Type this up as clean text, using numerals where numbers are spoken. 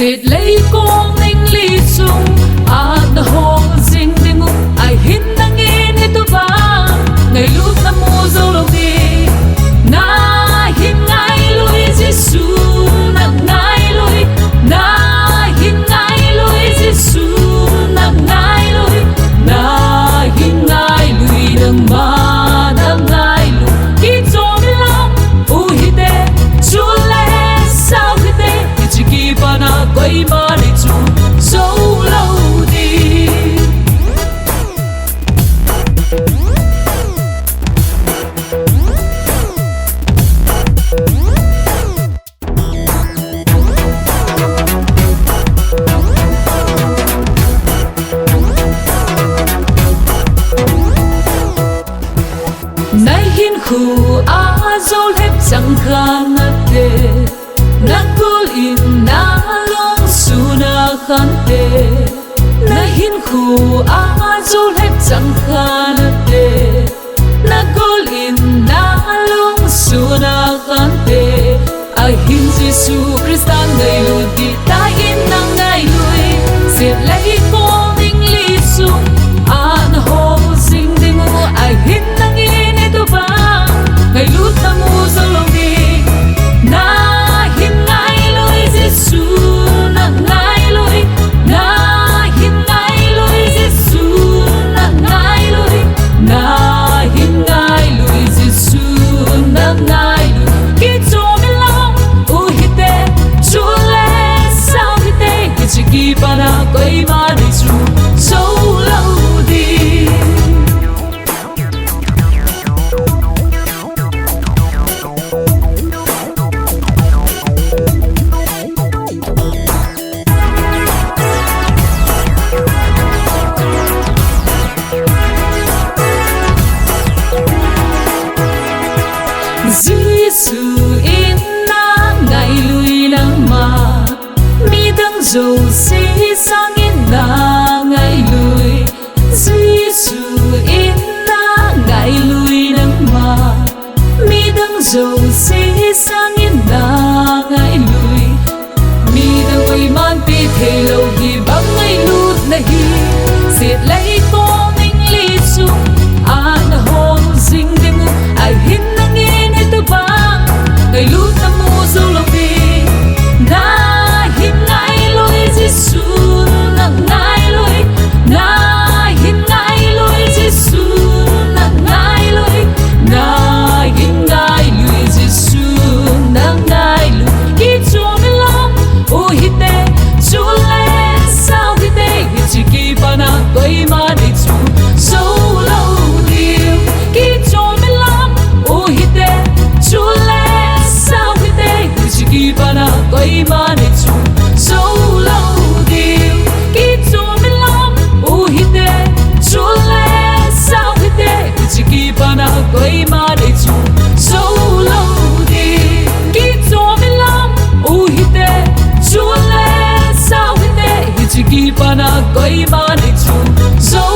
Xịt lấy con ninh ly chung à na hong ding dingu ai hin nang in ito ba ngày lúc na mua dâu lòng đi na hin ngay lui Giêsu na ngay lui na hin ngay lui Giêsu na ngay lui na hin ngay lui đằng ma đằng ngay lui khi cho mình lòng u hi te chu le sao hi te chỉ kỳ ba na quay ma đi chu dấu lâu đi nay hin khu a dấu lép chẳng khan te na kul in na long su na khan te na hin khu a dấu lép chẳng khan te na kul in na long su na khan te a hin Giêsu Christa ngày lui đi ta in na ngày lui diệt lấy con ninh ly sung a na ho sing ding a hin na in ito ba ngày lúc ta mua dâu lòng đi na hin ngay lui Giêsu na ngay lui na hin ngay lui Giêsu na ngay lui na hin ngay lui Giêsu na ngay lui khi cho mình lòng u hi te chu le sao hi te chỉ kỳ ba na quay ma đi chu dấu lâu đi Giêsu in na ngày lui nang ma mi dang dầu xí sang in na ngày lui Giêsu in na ngày lui nang ma mi dang dầu xí sang in na ngày lui mi dang quay man pi thề lâu đi băng ngày lút na hi diệt lấy con ninh ly chung à na hong ding ding ai hin nang in ito ba ngày lúc ta mua dâu lòng đi na hin ngay lui Giêsu na ngay lui na hin ngay lui Giêsu na ngay lui na hin ngay lui Giêsu na ngay lui khi cho mình lòng u hi te chu le sao hi te chỉ kỳ ba na quay ma đi chu dấu lâu đi khi cho mình lòng u hi te chu le sao hi te chỉ kỳ ba na quay ma đi chu dấu lâu đi khi cho mình lòng u hi te chu le sao hi te chỉ kỳ ba na quay ma đi chu dấu lâu đi khi cho mình lòng u hi te chu le sao hi te chỉ kỳ ba na quay ma đi chu dấu